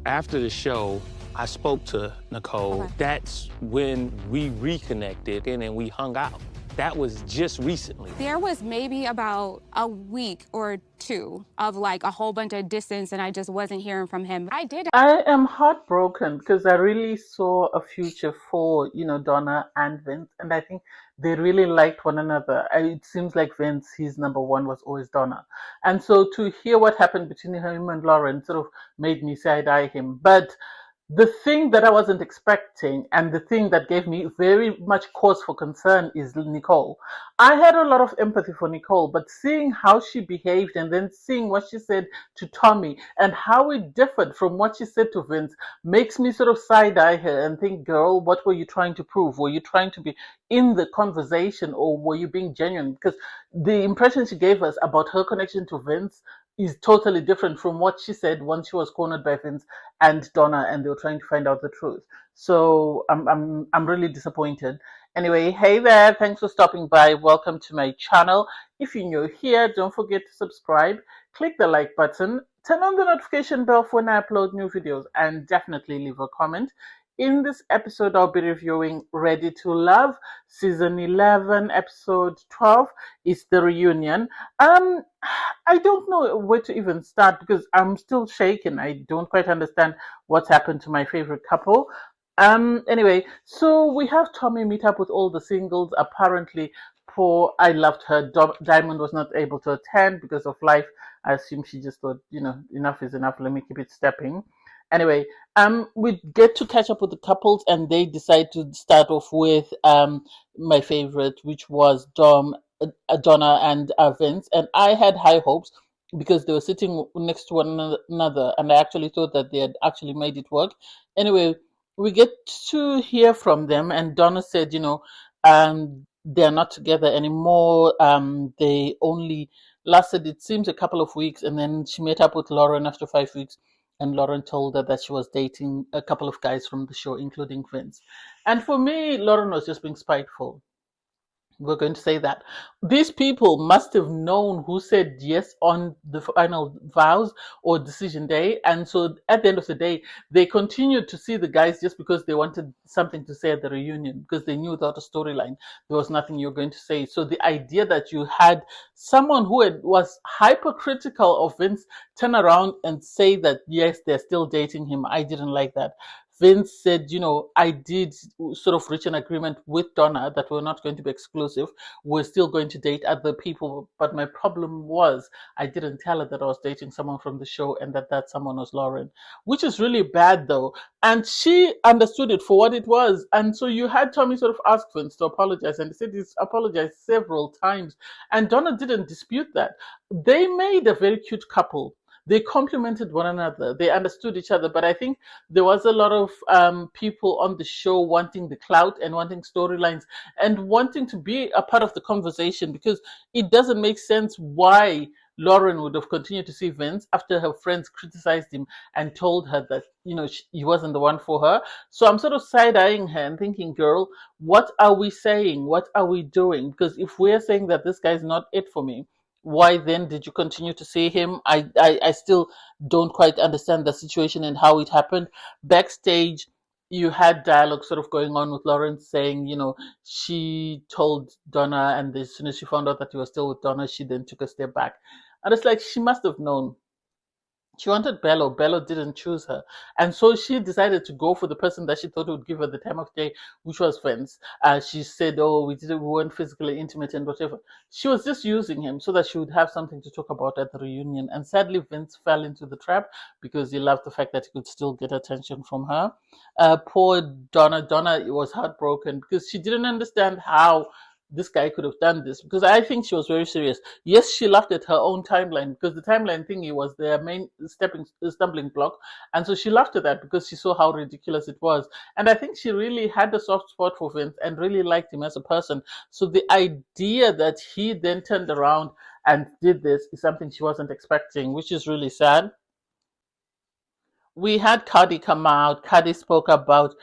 After the show, I spoke to Nicole. Okay. That's when we reconnected and then we hung out. That was just recently. There was maybe about a week or two of like a whole bunch of distance, and I just wasn't hearing from him. I am heartbroken because I really saw a future for, Donna and Vince, and I think they really liked one another. It seems like Vince, his number one was always Donna. And so to hear what happened between him and Lauren sort of made me side eye him. But the thing that I wasn't expecting and the thing that gave me very much cause for concern is Nicole. I had a lot of empathy for Nicole, but seeing how she behaved and then seeing what she said to Tommy and how it differed from what she said to Vince makes me sort of side eye her and think, girl, what were you trying to prove? Were you trying to be in the conversation or were you being genuine? Because the impression she gave us about her connection to Vince is totally different from what she said once she was cornered by Vince and Donna, and they were trying to find out the truth. So I'm really disappointed. Anyway, hey there, thanks for stopping by. Welcome to my channel. If you're new here, don't forget to subscribe, click the like button, turn on the notification bell for when I upload new videos, and definitely leave a comment. In this episode, I'll be reviewing Ready to Love, Season 11, Episode 12. Is the reunion. I don't know where to even start because I'm still shaken. I don't quite understand what's happened to my favorite couple. Anyway, so we have Tommy meet up with all the singles. Apparently, poor I loved her. Diamond was not able to attend because of life. I assume she just thought, enough is enough. Let me keep it stepping. Anyway, we get to catch up with the couples, and they decide to start off with my favorite, which was Donna and Vince, and I had high hopes because they were sitting next to one another, and I actually thought that they had actually made it work. Anyway, we get to hear from them, and Donna said, they're not together anymore. They only lasted, it seems, a couple of weeks, and then she met up with Lauren after 5 weeks. And Lauren told her that she was dating a couple of guys from the show, including Vince. And for me, Lauren was just being spiteful. We're going to say that. These people must have known who said yes on the final vows or decision day. And so at the end of the day, they continued to see the guys just because they wanted something to say at the reunion, because they knew without a storyline, there was nothing you're going to say. So the idea that you had someone who was hypercritical of Vince turn around and say that, yes, they're still dating him, I didn't like that. Vince said, I did sort of reach an agreement with Donna that we're not going to be exclusive. We're still going to date other people. But my problem was I didn't tell her that I was dating someone from the show and that someone was Lauren, which is really bad though. And she understood it for what it was. And so you had Tommy sort of ask Vince to apologize, and he said he's apologized several times. And Donna didn't dispute that. They made a very cute couple. They complemented one another. They understood each other. But I think there was a lot of people on the show wanting the clout and wanting storylines and wanting to be a part of the conversation, because it doesn't make sense why Lauren would have continued to see Vince after her friends criticized him and told her that, he wasn't the one for her. So I'm sort of side-eyeing her and thinking, girl, what are we saying? What are we doing? Because if we're saying that this guy's not it for me, why then did you continue to see him? I still don't quite understand the situation and how it happened. Backstage, you had dialogue sort of going on with Lauren saying, she told Donna, and as soon as she found out that he was still with Donna, she then took a step back. And it's like she must have known. She wanted Bello. Bello didn't choose her. And so she decided to go for the person that she thought would give her the time of day, which was Vince. She said, we weren't physically intimate and whatever. She was just using him so that she would have something to talk about at the reunion. And sadly, Vince fell into the trap because he loved the fact that he could still get attention from her. Poor Donna. Donna was heartbroken because she didn't understand how this guy could have done this, because I think she was very serious. Yes, she laughed at her own timeline because the timeline thingy was their main stumbling block, and so she laughed at that because she saw how ridiculous it was. And I think she really had a soft spot for Vince and really liked him as a person. So the idea that he then turned around and did this is something she wasn't expecting, which is really sad. We had Carde come out. Carde spoke about,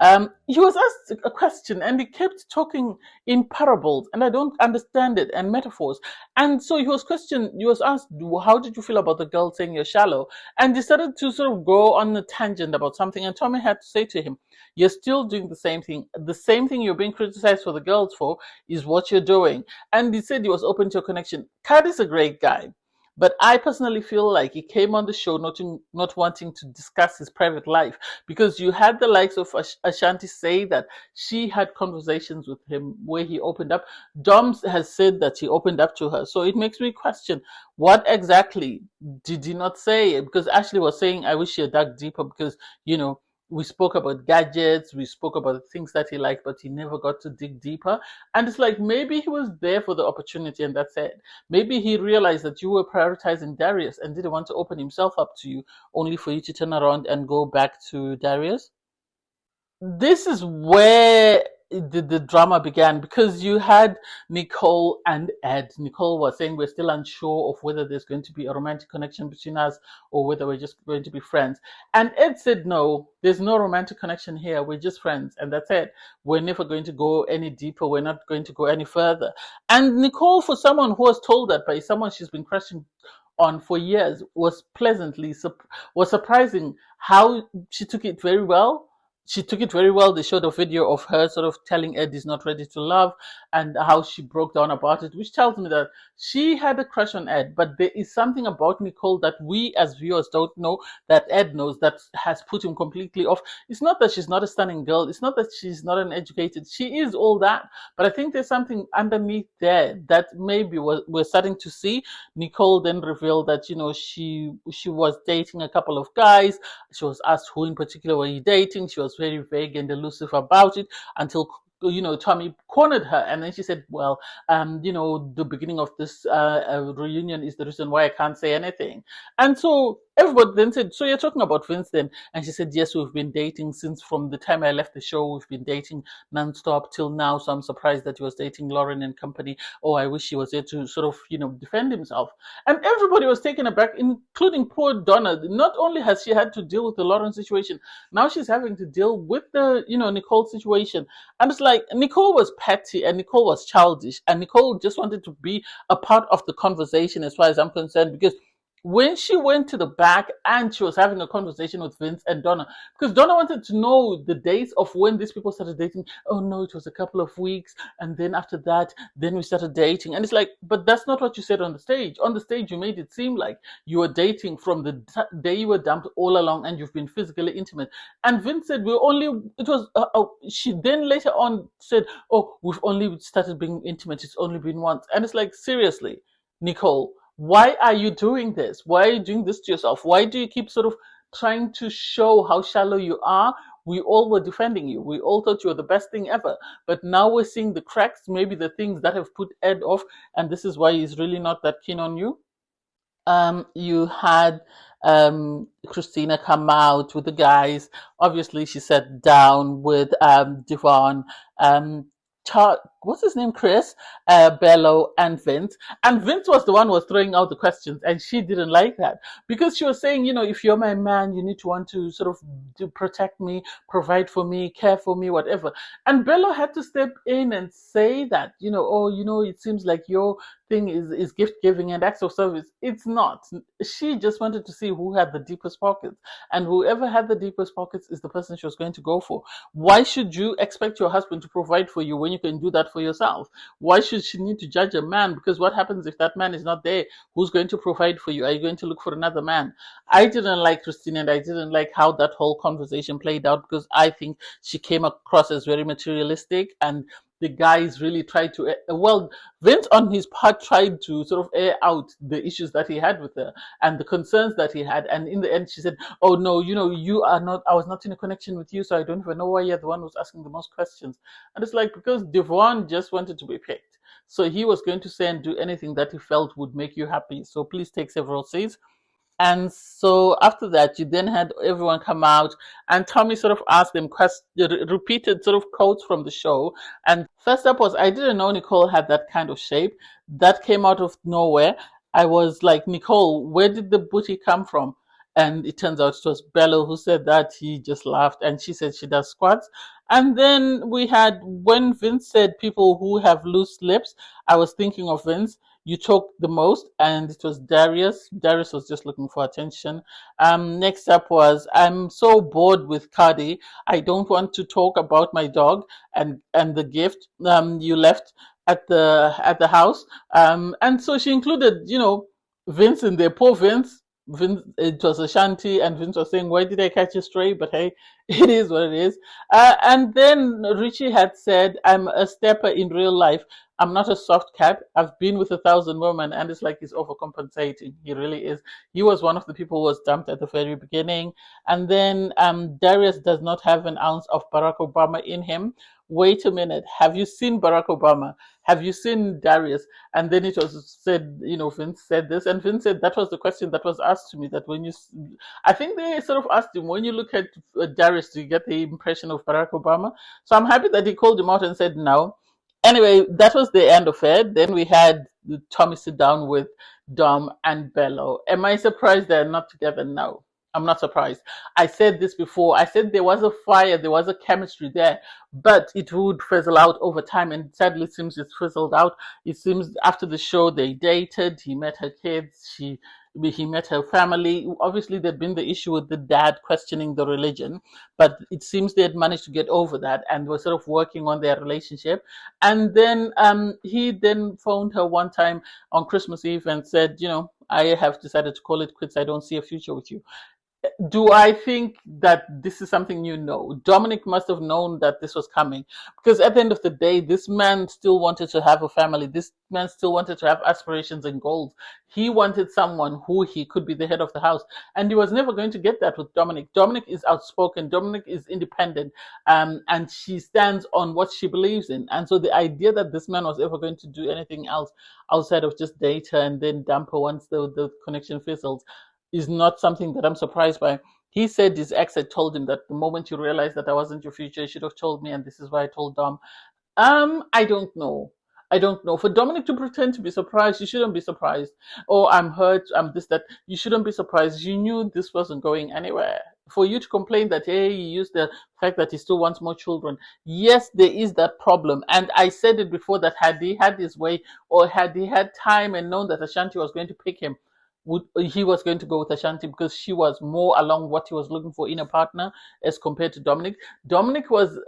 He was asked a question and he kept talking in parables, and I don't understand it, and metaphors. And so he was questioned, he was asked, how did you feel about the girl saying you're shallow? And he started to sort of go on a tangent about something, and Tommy had to say to him, you're still doing the same thing. The same thing you're being criticized for the girls for is what you're doing. And he said he was open to a connection. Carde is a great guy. But I personally feel like he came on the show not wanting to discuss his private life, because you had the likes of Ashanti say that she had conversations with him where he opened up. Doms has said that he opened up to her. So it makes me question, what exactly did he not say? Because Ashley was saying, I wish he had dug deeper because, you know, we spoke about gadgets, we spoke about the things that he liked, but he never got to dig deeper. And it's like maybe he was there for the opportunity and that's it. Maybe he realized that you were prioritizing Darius and didn't want to open himself up to you, only for you to turn around and go back to Darius. This is where the drama began, because you had Nicole and Ed. Nicole was saying we're still unsure of whether there's going to be a romantic connection between us or whether we're just going to be friends. And Ed said, no, there's no romantic connection here. We're just friends. And that's it. We're never going to go any deeper. We're not going to go any further. And Nicole, for someone who was told that by someone she's been crushing on for years, was was surprising how she took it very well. She took it very well. They showed a video of her sort of telling Ed he's not ready to love, and how she broke down about it, which tells me that she had a crush on Ed. But there is something about Nicole that we as viewers don't know, that Ed knows, that has put him completely off. It's not that she's not a stunning girl. It's not that she's not an educated. She is all that. But I think there's something underneath there that maybe we're starting to see. Nicole then revealed that, you know, she was dating a couple of guys. She was asked who in particular were you dating. She was very vague and elusive about it until, you know, Tommy cornered her, and then she said, well, you know, the beginning of this reunion is the reason why I can't say anything. And so everybody then said, so you're talking about Vince then? And she said, yes, we've been dating since from the time I left the show. We've been dating nonstop till now. So I'm surprised that he was dating Lauren and company. Oh, I wish he was there to sort of, you know, defend himself. And everybody was taken aback, including poor Donna. Not only has she had to deal with the Lauren situation, now she's having to deal with the, you know, Nicole situation. And it's like Nicole was petty and Nicole was childish, and Nicole just wanted to be a part of the conversation as far as I'm concerned, because when she went to the back and she was having a conversation with Vince and Donna, because Donna wanted to know the dates of when these people started dating. Oh no, it was a couple of weeks, and then after that, then we started dating. And it's like, but that's not what you said on the stage. On the stage, you made it seem like you were dating from the day you were dumped all along, and you've been physically intimate. And Vince said, she then later on said, oh, we've only started being intimate. It's only been once. And it's like, seriously, Nicole, why are you doing this? Why are you doing this to yourself? Why do you keep sort of trying to show how shallow you are? We all were defending you. We all thought you were the best thing ever. But now we're seeing the cracks, maybe the things that have put Ed off, and this is why he's really not that keen on you. You had Christina come out with the guys. Obviously, she sat down with Devon, what's his name, Chris, Bello, and Vince. And Vince was the one who was throwing out the questions, and she didn't like that, because she was saying, you know, if you're my man, you need to want to sort of protect me, provide for me, care for me, whatever. And Bello had to step in and say that, you know, oh, you know, it seems like your thing is gift giving and acts of service. It's not. She just wanted to see who had the deepest pockets, and whoever had the deepest pockets is the person she was going to go for. Why should you expect your husband to provide for you when you can do that for yourself? Why should she need to judge a man? Because what happens if that man is not there? Who's going to provide for you? Are you going to look for another man? I didn't like Christine, and I didn't like how that whole conversation played out, because I think she came across as very materialistic, and the guys really tried to, well, Vince on his part tried to sort of air out the issues that he had with her and the concerns that he had. And in the end, she said, oh no, you know, you are not, I was not in a connection with you, so I don't even know why you're the one who's asking the most questions. And it's like, because Devon just wanted to be picked. So he was going to say and do anything that he felt would make you happy. So please take several seats. And so after that, you then had everyone come out, and Tommy sort of asked them repeated sort of quotes from the show. And first up was, I didn't know Nicole had that kind of shape. That came out of nowhere. I was like, Nicole, where did the booty come from? And it turns out it was Bello who said that. He just laughed, and she said she does squats. And then we had, when Vince said people who have loose lips, I was thinking of Vince. You talk the most, and it was Darius. Darius was just looking for attention. Next up was, I'm so bored with Carde. I don't want to talk about my dog and the gift you left at the house. And so she included, Vince in there. Poor Vince. Vince, it was Ashanti, and Vince was saying, "Why did I catch a stray?" But hey, it is what it is. And then Richie had said, "I'm a stepper in real life. I'm not a soft cat. I've been with 1,000 women," and it's like he's overcompensating. He really is. He was one of the people who was dumped at the very beginning. And then Darius does not have an ounce of Barack Obama in him. Wait a minute. Have you seen Barack Obama? Have you seen Darius? And then it was said, Vince said this, and Vince said that was the question that was asked to me. That when I think they sort of asked him, when you look at Darius, do you get the impression of Barack Obama? So I'm happy that he called him out and said no. Anyway, that was the end of it. Then we had Tommy sit down with Dom and Bello. Am I surprised they're not together? No. I'm not surprised. I said this before. I said there was a fire, there was a chemistry there, but it would fizzle out over time, and sadly it seems it's fizzled out. It seems after the show they dated, he met her kids, he met her family. Obviously there'd been the issue with the dad questioning the religion, but it seems they had managed to get over that and were sort of working on their relationship. And then he then phoned her one time on Christmas Eve and said, I have decided to call it quits. I don't see a future with you. Do I think that this is something Dominic must have known that this was coming, because at the end of the day, this man still wanted to have a family. This man still wanted to have aspirations and goals. He wanted someone who he could be the head of the house, and he was never going to get that with Dominic. Dominic is outspoken. Dominic is independent, and she stands on what she believes in. And so the idea that this man was ever going to do anything else outside of just date her and then dump her once the connection fizzles is not something that I'm surprised by. He said his ex had told him that the moment you realize that I wasn't your future, you should have told me, and this is why I told Dom. I don't know. I don't know. For Dominic to pretend to be surprised, you shouldn't be surprised. Oh, I'm hurt, I'm this, that. You shouldn't be surprised. You knew this wasn't going anywhere. For you to complain that, hey, he used the fact that he still wants more children. Yes, there is that problem. And I said it before that had he had his way, or had he had time and known that Ashanti was going to pick him, he was going to go with Ashanti, because she was more along what he was looking for in a partner as compared to Dominic. Dominic was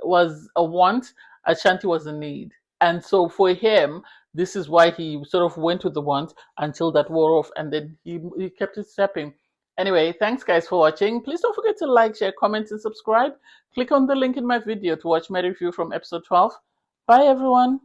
a want, Ashanti was a need. And so for him, this is why he sort of went with the want until that wore off, and then he kept it stepping. Anyway, thanks guys for watching. Please don't forget to like, share, comment, and subscribe. Click on the link in my video to watch my review from episode 12. Bye everyone.